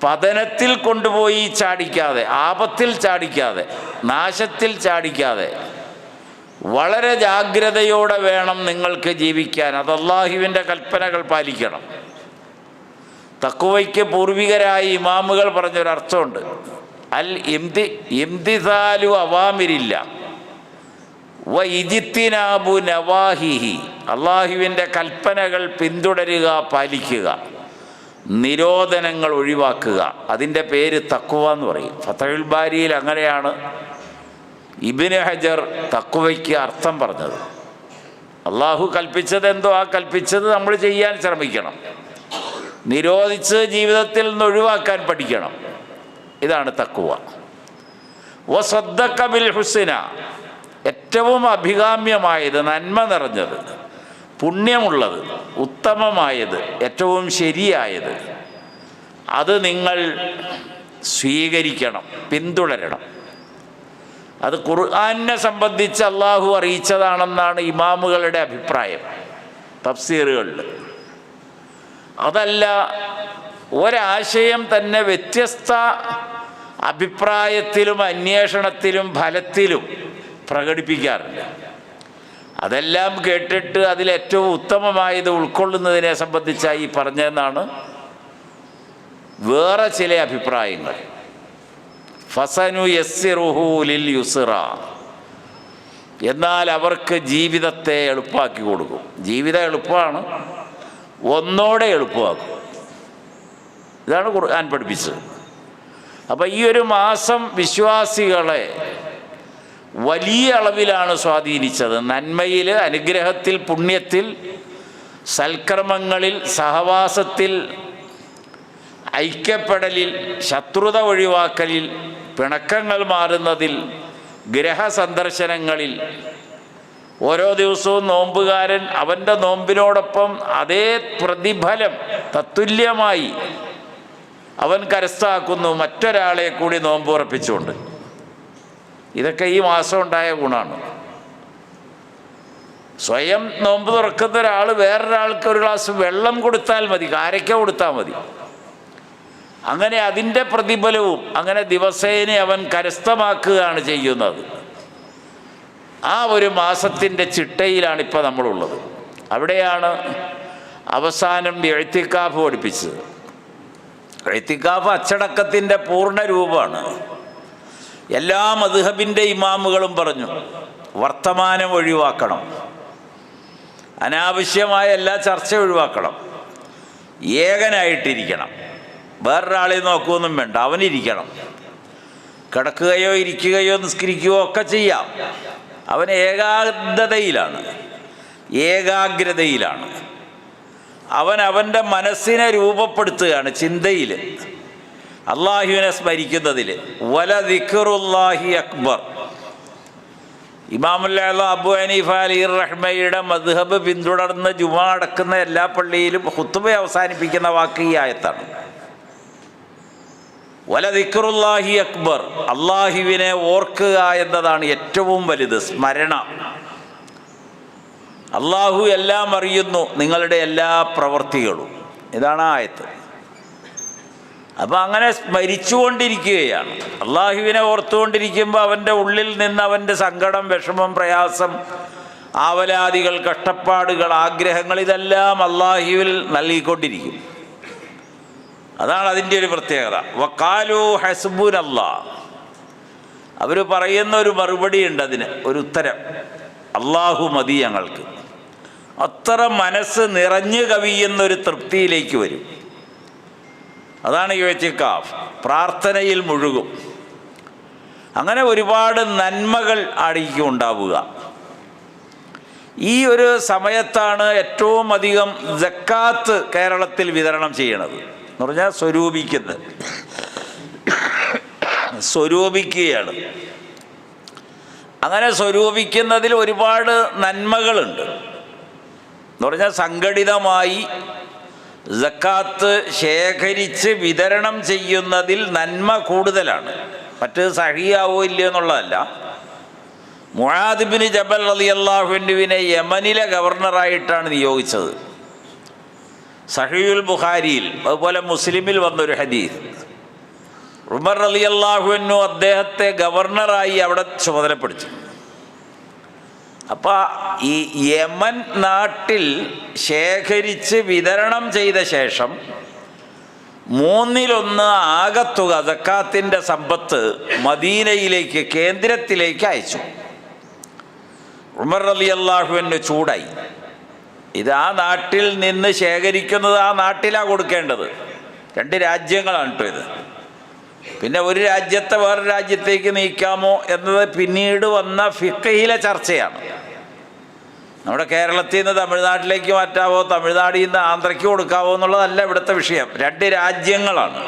പതനത്തിൽ കൊണ്ടുപോയി ചാടിക്കാതെ, ആപത്തിൽ ചാടിക്കാതെ, നാശത്തിൽ ചാടിക്കാതെ വളരെ ജാഗ്രതയോടെ വേണം നിങ്ങൾക്ക് ജീവിക്കാൻ. അത് അല്ലാഹുവിൻ്റെ കൽപ്പനകൾ പാലിക്കണം. തഖ്വയ്ക്ക് പൂർവികരായ ഇമാമുകൾ പറഞ്ഞൊരർത്ഥമുണ്ട്. അൽ ഇംതിസാലു അവാമിരില്ല വ ഇജ്തിനാബു നവാഹിഹി, അല്ലാഹുവിൻ്റെ കൽപ്പനകൾ പിന്തുടരുക, പാലിക്കുക, നിരോധനങ്ങൾ ഒഴിവാക്കുക. അതിൻ്റെ പേര് തഖ്വ എന്ന് പറയും. ഫതഹുൽ ബാരിയിൽ അങ്ങനെയാണ് ഇബ്നു ഹജർ തഖ്വയ്ക്ക് അർത്ഥം പറഞ്ഞത്. അള്ളാഹു കൽപ്പിച്ചത് എന്തോ ആ കൽപ്പിച്ചത് നമ്മൾ ചെയ്യാൻ ശ്രമിക്കണം, നിരോധിച്ച് ജീവിതത്തിൽ നിന്ന് ഒഴിവാക്കാൻ പഠിക്കണം. ഇതാണ് തഖ്വ. വസദ്ദഖ ബിൽ ഹുസ്ന, ഏറ്റവും അഭികാമ്യമായത്, നന്മ നിറഞ്ഞത്, പുണ്യമുള്ളത്, ഉത്തമമായത്, ഏറ്റവും ശരിയായത് അത് നിങ്ങൾ സ്വീകരിക്കണം, പിന്തുടരണം. അത് ഖുർആനെ സംബന്ധിച്ച് അള്ളാഹു അറിയിച്ചതാണെന്നാണ് ഇമാമുകളുടെ അഭിപ്രായം തഫ്സീറുകളിൽ. അതല്ല, ഒരാശയം തന്നെ വ്യത്യസ്ത അഭിപ്രായത്തിലും അന്വേഷണത്തിലും ഫലത്തിലും പ്രകടിപ്പിക്കാറുണ്ട്. അതെല്ലാം കേട്ടിട്ട് അതിലേറ്റവും ഉത്തമമായത് ഉൾക്കൊള്ളുന്നതിനെ സംബന്ധിച്ചായി പറഞ്ഞതെന്നാണ് വേറെ ചില അഭിപ്രായങ്ങൾ. ഫസനു യസ്സിറുഹു ലിൽ യുസ്റ, എന്നാൽ അവർക്ക് ജീവിതത്തെ എളുപ്പമാക്കി കൊടുക്കും. ജീവിതം എളുപ്പമാണ്, ഒന്നോടെ എളുപ്പമാക്കും. ഇതാണ് ഖുർആൻ പഠിപ്പിച്ചത്. അപ്പം ഈ ഒരു മാസം വിശ്വാസികളെ വലിയ അളവിലാണ് സ്വാധീനിച്ചത്. നന്മയിൽ, അനുഗ്രഹത്തിൽ, പുണ്യത്തിൽ, സൽക്കർമ്മങ്ങളിൽ, സഹവാസത്തിൽ, ഐക്യപ്പെടലിൽ, ശത്രുത ഒഴിവാക്കലിൽ, പിണക്കങ്ങൾ മാറുന്നതിൽ, ഗ്രഹസന്ദർശനങ്ങളിൽ. ഓരോ ദിവസവും നോമ്പുകാരൻ അവൻ്റെ നോമ്പിനോടൊപ്പം അതേ പ്രതിഫലം തത്തുല്യമായി അവൻ കരസ്ഥമാക്കുന്നു മറ്റൊരാളെ കൂടി നോമ്പ് ഉറപ്പിച്ചുകൊണ്ട്. ഇതൊക്കെ ഈ മാസം ഉണ്ടായ ഗുണമാണ്. സ്വയം നോമ്പ് തുറക്കുന്ന ഒരാൾ വേറൊരാൾക്ക് ഒരു ഗ്ലാസ് വെള്ളം കൊടുത്താൽ മതി, കാരയ്ക്ക കൊടുത്താൽ മതി. അങ്ങനെ അതിൻ്റെ പ്രതിഫലവും അങ്ങനെ ദിവസേന അവൻ കരസ്ഥമാക്കുകയാണ് ചെയ്യുന്നത്. ആ ഒരു മാസത്തിൻ്റെ ചിട്ടയിലാണ് ഇപ്പോൾ നമ്മളുള്ളത്. അവിടെയാണ് അവസാനം ഇഅ്തികാഫ് പഠിപ്പിച്ചത്. ഇഅ്തികാഫ് അച്ചടക്കത്തിൻ്റെ പൂർണ്ണ രൂപമാണ്. എല്ലാ മദ്ഹബിൻ്റെ ഇമാമുകളും പറഞ്ഞു, വർത്തമാനം ഒഴിവാക്കണം, അനാവശ്യമായ എല്ലാ ചർച്ച ഒഴിവാക്കണം, ഏകനായിട്ടിരിക്കണം, വേറൊരാളെ നോക്കുകയൊന്നും വേണ്ട, അവനിരിക്കണം. കിടക്കുകയോ ഇരിക്കുകയോ നിസ്കരിക്കുകയോ ഒക്കെ ചെയ്യാം. അവൻ ഏകാഗ്രതയിലാണ്. അവൻ അവൻ്റെ മനസ്സിനെ രൂപപ്പെടുത്തുകയാണ്, ചിന്തയിൽ, അള്ളാഹുവിനെ സ്മരിക്കുന്നതിൽ. വല ദിക്റുല്ലാഹി അക്ബർ. ഇമാമുൽ അഅ്ലം അബൂ ഹനീഫ അലൈഹി റഹ്മയുടെ മദ്ഹബ് പിന്തുടർന്ന് ജുമാ അടക്കുന്ന എല്ലാ പള്ളിയിലും ഖുത്ബ അവസാനിപ്പിക്കുന്ന വാക്ക് ഈ ആയത്താണ്. വല ദിക്റുല്ലാഹി അക്ബർ, അള്ളാഹുവിനെ ഓർക്കുക എന്നതാണ് ഏറ്റവും വലുത്, സ്മരണ. അള്ളാഹു എല്ലാം അറിയുന്നു, നിങ്ങളുടെ എല്ലാ പ്രവൃത്തികളും. ഇതാണ് ആയത്ത്. അപ്പം അങ്ങനെ സ്മരിച്ചുകൊണ്ടിരിക്കുകയാണ്. അള്ളാഹുവിനെ ഓർത്തുകൊണ്ടിരിക്കുമ്പോൾ അവൻ്റെ ഉള്ളിൽ നിന്ന് അവൻ്റെ സങ്കടം, വിഷമം, പ്രയാസം ആവലാദികൾ, കഷ്ടപ്പാടുകൾ, ആഗ്രഹങ്ങൾ ഇതെല്ലാം അള്ളാഹുവിൽ നൽകിക്കൊണ്ടിരിക്കും. അതാണ് അതിൻ്റെ ഒരു പ്രത്യേകത. വഖാലു ഹസ്ബുനല്ലാഹ്, അവർ പറയുന്ന ഒരു മറുപടി ഉണ്ട്, അതിന് ഒരു ഉത്തരം, അള്ളാഹു മതി ഞങ്ങൾക്ക്. അത്ര മനസ്സ് നിറഞ്ഞു കവിയുന്നൊരു തൃപ്തിയിലേക്ക് വരും. അതാണ് ഇഅ്തികാഫ്, പ്രാർത്ഥനയിൽ മുഴുകും. അങ്ങനെ ഒരുപാട് നന്മകൾ ആയിരിക്കും ഉണ്ടാവുക. ഈ ഒരു സമയത്താണ് ഏറ്റവും അധികം സക്കാത്ത് കേരളത്തിൽ വിതരണം ചെയ്യണത്. എന്ന് പറഞ്ഞാൽ സ്വരൂപിക്കുകയാണ്. അങ്ങനെ സ്വരൂപിക്കുന്നതിൽ ഒരുപാട് നന്മകളുണ്ട്. എന്ന് പറഞ്ഞാൽ സംഘടിതമായി സക്കാത്ത് ശേഖരിച്ച് വിതരണം ചെയ്യുന്നതിൽ നന്മ കൂടുതലാണ്. മറ്റ് സഹിയാവോ ഇല്ലയോ എന്നുള്ളതല്ല. മുആദ് ബിൻ ജബൽ റളിയല്ലാഹു അൻഹുവിനെ യമനിലെ ഗവർണറായിട്ടാണ് നിയോഗിച്ചത്. സഹീഹുൽ ബുഖാരിയിൽ അതുപോലെ മുസ്ലിമിൽ വന്നൊരു ഹദീസ്. ഉമർ റളിയല്ലാഹു അൻഹു അദ്ദേഹത്തെ ഗവർണറായി അവിടെ ചുമതലപ്പെടുത്തി. അപ്പോൾ ഈ യമൻ നാട്ടിൽ ശേഖരിച്ച് വിതരണം ചെയ്ത ശേഷം 1/3 ആകത്തുക സക്കാത്തിൻ്റെ സമ്പത്ത് മദീനയിലേക്ക്, കേന്ദ്രത്തിലേക്ക് അയച്ചു. ഉമർ റളിയല്ലാഹു അൻഹു ചൂടായി. ഇത് ആ നാട്ടിൽ നിന്ന് ശേഖരിക്കുന്നത് ആ നാട്ടിലാണ് കൊടുക്കേണ്ടത്. 2 രാജ്യങ്ങളാണ് കേട്ടോ ഇത്. പിന്നെ ഒരു രാജ്യത്തെ വേറെ രാജ്യത്തേക്ക് നീക്കാമോ എന്നത് പിന്നീട് വന്ന ഫിഖ്ഹിലെ ചർച്ചയാണ്. നമ്മുടെ കേരളത്തിൽ നിന്ന് തമിഴ്നാട്ടിലേക്ക് മാറ്റാവോ, തമിഴ്നാട്ടിൽ നിന്ന് ആന്ധ്രയ്ക്ക് കൊടുക്കാവോ എന്നുള്ളതല്ല ഇവിടുത്തെ വിഷയം. 2 രാജ്യങ്ങളാണ്.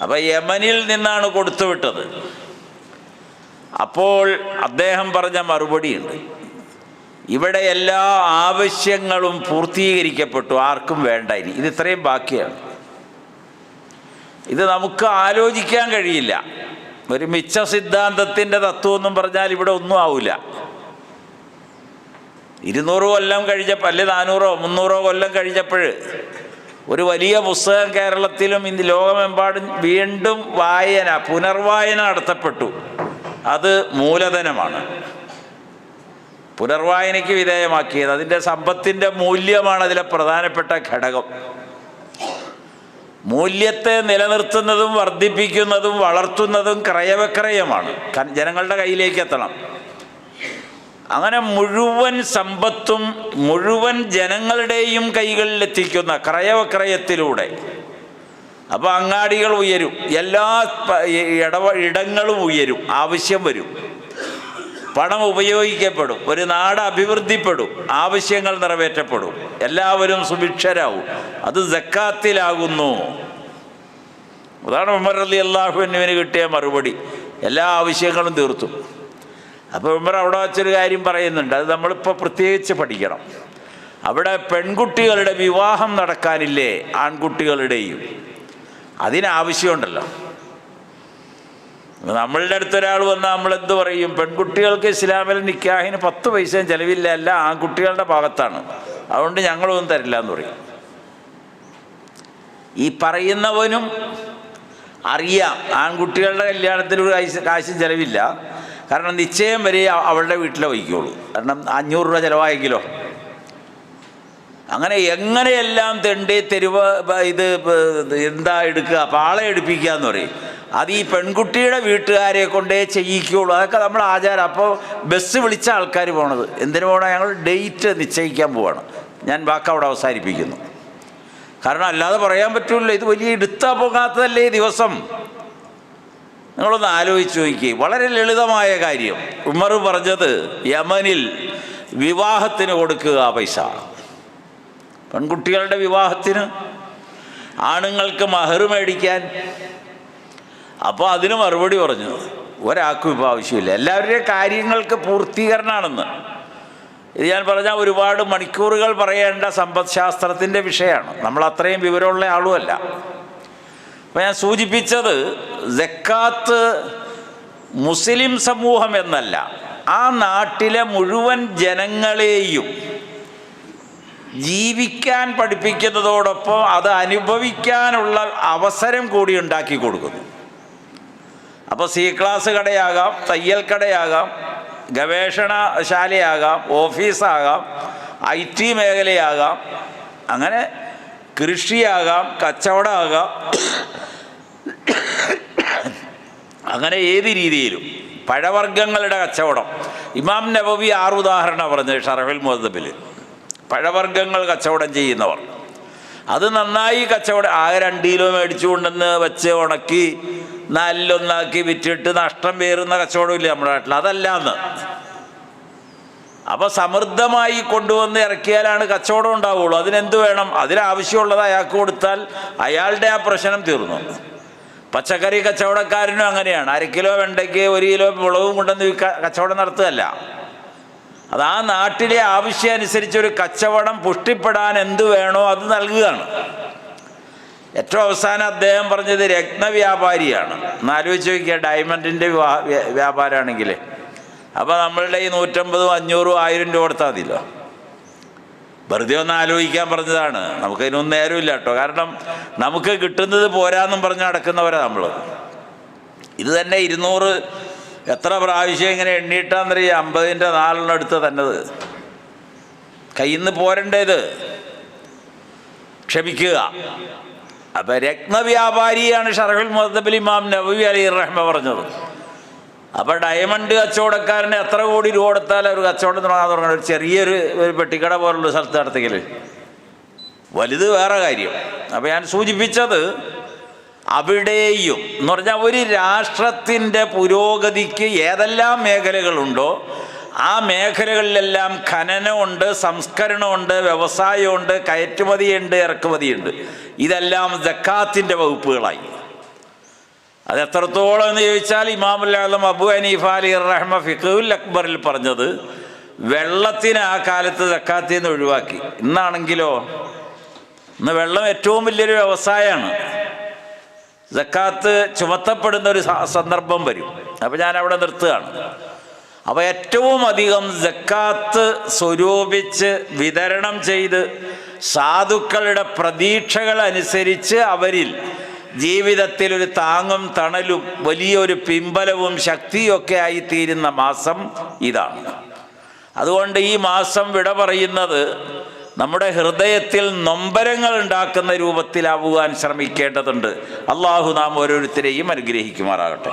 അപ്പോൾ യമനിൽ നിന്നാണ് കൊടുത്തുവിട്ടത്. അപ്പോൾ അദ്ദേഹം പറഞ്ഞ മറുപടിയുണ്ട്, ഇവിടെ എല്ലാ ആവശ്യങ്ങളും പൂർത്തീകരിക്കപ്പെട്ടു, ആർക്കും വേണ്ട, ഇനി ഇത് ഇത്രയും ബാക്കിയാണ്. ഇത് നമുക്ക് ആലോചിക്കാൻ കഴിയില്ല. ഒരു മിച്ച സിദ്ധാന്തത്തിൻ്റെ തത്വമൊന്നും പറഞ്ഞാൽ ഇവിടെ ഒന്നും ആവില്ല. 200 കൊല്ലം കഴിഞ്ഞപ്പോൾ, അല്ലെ 400 300 കൊല്ലം കഴിഞ്ഞപ്പോൾ ഒരു വലിയ പുസ്തകം കേരളത്തിലും ഇന്ന് ലോകമെമ്പാടും വീണ്ടും പുനർവായന നടത്തപ്പെട്ടു. അത് മൂലധനമാണ്. പുനർവായനയ്ക്ക് വിധേയമാക്കിയത്. അതിൻ്റെ സമ്പത്തിൻ്റെ മൂല്യമാണ് അതിലെ പ്രധാനപ്പെട്ട ഘടകം. മൂല്യത്തെ നിലനിർത്തുന്നതും വർദ്ധിപ്പിക്കുന്നതും വളർത്തുന്നതും ക്രയവിക്രയമാണ്. ജനങ്ങളുടെ കയ്യിലേക്ക് എത്തണം. അങ്ങനെ മുഴുവൻ സമ്പത്തും മുഴുവൻ ജനങ്ങളുടെയും കൈകളിലെത്തിക്കുന്ന ക്രയവിക്രയത്തിലൂടെ. അപ്പോൾ അങ്ങാടികൾ ഉയരും, എല്ലാ ഇടങ്ങളും ഉയരും, ആവശ്യം വരും, പണം ഉപയോഗിക്കപ്പെടും, ഒരു നാട് അഭിവൃദ്ധിപ്പെടും, ആവശ്യങ്ങൾ നിറവേറ്റപ്പെടും, എല്ലാവരും സുഭിക്ഷരാവും. അത് സക്കാത്തിലാകുന്നു. അതാണ് ഉമർ റളിയല്ലാഹു അൻഹുവിന് കിട്ടിയ മറുപടി. എല്ലാ ആവശ്യങ്ങളും തീർത്തു. അപ്പോൾ ഉമർ അവിടെ വച്ചൊരു കാര്യം പറയുന്നുണ്ട്, അത് നമ്മളിപ്പോൾ പ്രത്യേകിച്ച് പഠിക്കണം. അവിടെ പെൺകുട്ടികളുടെ വിവാഹം നടക്കാനില്ലേ, ആൺകുട്ടികളുടെയും, അതിനാവശ്യമുണ്ടല്ലോ. നമ്മളുടെ അടുത്തൊരാൾ വന്നാൽ നമ്മളെന്ത് പറയും? പെൺകുട്ടികൾക്ക് ഇസ്ലാമിൽ നിക്കാഹിന് 10 പൈസയും ചിലവില്ല, അല്ല ആൺകുട്ടികളുടെ ഭാഗത്താണ്, അതുകൊണ്ട് ഞങ്ങളൊന്നും തരില്ല എന്ന് പറയും. ഈ പറയുന്നവനും അറിയാം ആൺകുട്ടികളുടെ കല്യാണത്തിന് ഒരു കാശും ചിലവില്ല. കാരണം നിശ്ചയം വരെ അവളുടെ വീട്ടിലെ വയ്ക്കുള്ളൂ. കാരണം 500 രൂപ ചിലവായെങ്കിലോ. അങ്ങനെ എങ്ങനെയെല്ലാം തെണ്ടി ഇത് എന്താ എടുക്കുക, പാള എടുപ്പിക്കുക എന്ന് പറയും. അത് ഈ പെൺകുട്ടിയുടെ വീട്ടുകാരെ കൊണ്ടേ ചെയ്യിക്കുള്ളൂ. അതൊക്കെ നമ്മുടെ ആചാരം. അപ്പോൾ ബസ് വിളിച്ച ആൾക്കാർ പോണത് എന്തിനു പോകണം? ഞങ്ങൾ ഡേറ്റ് നിശ്ചയിക്കാൻ പോവാണ്. ഞാൻ വാക്ക് അവിടെ അവസാനിപ്പിക്കുന്നു. കാരണം അല്ലാതെ പറയാൻ പറ്റില്ല. ഇത് വലിയ എടുത്താ പോകാത്തതല്ലേ ദിവസം. നിങ്ങളൊന്ന് ആലോചിച്ച് നോക്കിയേ. വളരെ ലളിതമായ കാര്യം. ഉമർ പറഞ്ഞത് യമനിൽ വിവാഹത്തിന് കൊടുക്കുക പൈസ, പെൺകുട്ടികളുടെ വിവാഹത്തിന്, ആണുങ്ങൾക്ക് മഹർ മേടിക്കാൻ. അപ്പോൾ അതിന് മറുപടി പറഞ്ഞു, ഒരാൾക്കും ഇപ്പോൾ ആവശ്യമില്ല, എല്ലാവരുടെയും കാര്യങ്ങൾക്ക് പൂർത്തീകരണമാണെന്ന്. ഇത് ഞാൻ പറഞ്ഞാൽ ഒരുപാട് മണിക്കൂറുകൾ പറയേണ്ട സമ്പദ്ശാസ്ത്രത്തിൻ്റെ വിഷയമാണ്. നമ്മൾ അത്രയും വിവരമുള്ള ആളുമല്ല. അപ്പോൾ ഞാൻ സൂചിപ്പിച്ചത് സക്കാത്ത് മുസ്ലിം സമൂഹം എന്നല്ല, ആ നാട്ടിലെ മുഴുവൻ ജനങ്ങളെയും ജീവിക്കാൻ പഠിപ്പിക്കുന്നതോടൊപ്പം അത് അനുഭവിക്കാനുള്ള അവസരം കൂടി ഉണ്ടാക്കി കൊടുക്കുന്നു. അപ്പോൾ C ക്ലാസ് കടയാകാം, തയ്യൽ കടയാകാം, ഗവേഷണശാലയാകാം, ഓഫീസാകാം, IT മേഖലയാകാം, അങ്ങനെ കൃഷിയാകാം, കച്ചവടമാകാം, അങ്ങനെ ഏത് രീതിയിലും പഴവർഗ്ഗങ്ങളുടെ കച്ചവടം. ഇമാം നബവി 6 ഉദാഹരണം പറഞ്ഞത് ഷറഹുൽ മുഹദ്ദബിൽ. പഴവർഗ്ഗങ്ങൾ കച്ചവടം ചെയ്യുന്നവർ അത് നന്നായി കച്ചവടം, ആകെ 2 കിലോ മേടിച്ചു കൊണ്ടുവന്ന് വെച്ച് ഉണക്കി 4 വിറ്റിട്ട് നഷ്ടം പേറുന്ന കച്ചവടമില്ല നമ്മുടെ നാട്ടിൽ. അതല്ലാന്ന്. അപ്പോൾ സമൃദ്ധമായി കൊണ്ടുവന്ന് ഇറക്കിയാലാണ് കച്ചവടം ഉണ്ടാവുള്ളൂ. അതിനെന്ത് വേണം? അതിനാവശ്യമുള്ളത് അയാൾക്ക് കൊടുത്താൽ അയാളുടെ ആ പ്രശ്നം തീർന്നു. പച്ചക്കറി കച്ചവടക്കാരനും അങ്ങനെയാണ്. 1/2 കിലോ വെണ്ടയ്ക്ക് 1 കിലോ മുളകും കൊണ്ടുവന്ന് കച്ചവടം നടത്തുകയല്ല. അത് ആ നാട്ടിലെ ആവശ്യം അനുസരിച്ചൊരു കച്ചവടം പുഷ്ടിപ്പെടാൻ എന്ത് വേണോ അത് നൽകുകയാണ്. ഏറ്റവും അവസാനം അദ്ദേഹം പറഞ്ഞത് രത്നവ്യാപാരിയാണ്. എന്നാലോചിച്ച് നോക്കിയാൽ ഡയമണ്ടിൻ്റെ വ്യാപാരമാണെങ്കിൽ അപ്പോൾ നമ്മളുടെ ഈ 150, 500, 1000 രൂപ കൊടുത്താൽ മതിയല്ലോ. വെറുതെ ഒന്ന് ആലോചിക്കാൻ പറഞ്ഞതാണ്. നമുക്കതിനൊന്നും നേരമില്ല കേട്ടോ. കാരണം നമുക്ക് കിട്ടുന്നത് പോരാന്നും പറഞ്ഞ് നടക്കുന്നവരാ നമ്മൾ. ഇത് തന്നെ 200 എത്ര പ്രാവശ്യം ഇങ്ങനെ എണ്ണിയിട്ടാന്നറിയാം. 50ൻ്റെ 4 എടുത്ത് തന്നത് കയ്യിൽ നിന്ന് പോരണ്ടേത്. ക്ഷമിക്കുക. അപ്പം രത്നവ്യാപാരിയാണ് ഷറഹുൽ മുഹദ്ദബിൽ ഇമാം നബവി അലൈഹി റഹ്മ പറഞ്ഞത്. അപ്പോൾ ഡയമണ്ട് കച്ചവടക്കാരന് എത്ര കോടി രൂപ കൊടുത്താൽ ഒരു കച്ചവടം തുടങ്ങാൻ തുടങ്ങണം? ഒരു ചെറിയൊരു പെട്ടിക്കട പോലുള്ള സ്ഥലത്ത് നടത്തിക്കൽ വലുത് വേറെ കാര്യം. അപ്പോൾ ഞാൻ സൂചിപ്പിച്ചത് അവിടെയും എന്ന് പറഞ്ഞാൽ ഒരു രാഷ്ട്രത്തിൻ്റെ പുരോഗതിക്ക് ഏതെല്ലാം മേഖലകളുണ്ടോ ആ മേഖലകളിലെല്ലാം ഖനനമുണ്ട്, സംസ്കരണമുണ്ട്, വ്യവസായമുണ്ട്, കയറ്റുമതിയുണ്ട്, ഇറക്കുമതിയുണ്ട്. ഇതെല്ലാം സക്കാത്തിൻ്റെ വകുപ്പുകളായി. അതെത്രത്തോളം എന്ന് ചോദിച്ചാൽ ഇമാമുൽ ആലം അബൂ ഹനീഫ അലൈഹി റഹ്മ ഫിഖ്ഹുൽ അക്ബറിൽ പറഞ്ഞത് വെള്ളത്തിന് ആ കാലത്ത് സക്കാത്തിൽ നിന്ന് ഒഴിവാക്കി. ഇന്നാണെങ്കിലോ ഇന്ന് വെള്ളം ഏറ്റവും വലിയൊരു വ്യവസായമാണ്. സക്കാത്ത് ചുമത്തപ്പെടുന്ന ഒരു സന്ദർഭം വരും. അപ്പോൾ ഞാൻ അവിടെ നിർത്തുകയാണ്. അപ്പോൾ ഏറ്റവും അധികം സക്കാത്ത് സ്വരൂപിച്ച് വിതരണം ചെയ്ത് സാധുക്കളുടെ പ്രതീക്ഷകൾ അനുസരിച്ച് അവരിൽ ജീവിതത്തിൽ ഒരു താങ്ങും തണലും വലിയൊരു പിമ്പലവും ശക്തിയൊക്കെ ആയിത്തീരുന്ന മാസം ഇതാണ്. അതുകൊണ്ട് ഈ മാസം വിട പറയുന്നത് നമ്മുടെ ഹൃദയത്തിൽ നൊമ്പരങ്ങൾ ഉണ്ടാക്കുന്ന രൂപത്തിലാവുവാൻ ശ്രമിക്കേണ്ടതുണ്ട്. അള്ളാഹു നാം ഓരോരുത്തരെയും അനുഗ്രഹിക്കുമാറാകട്ടെ.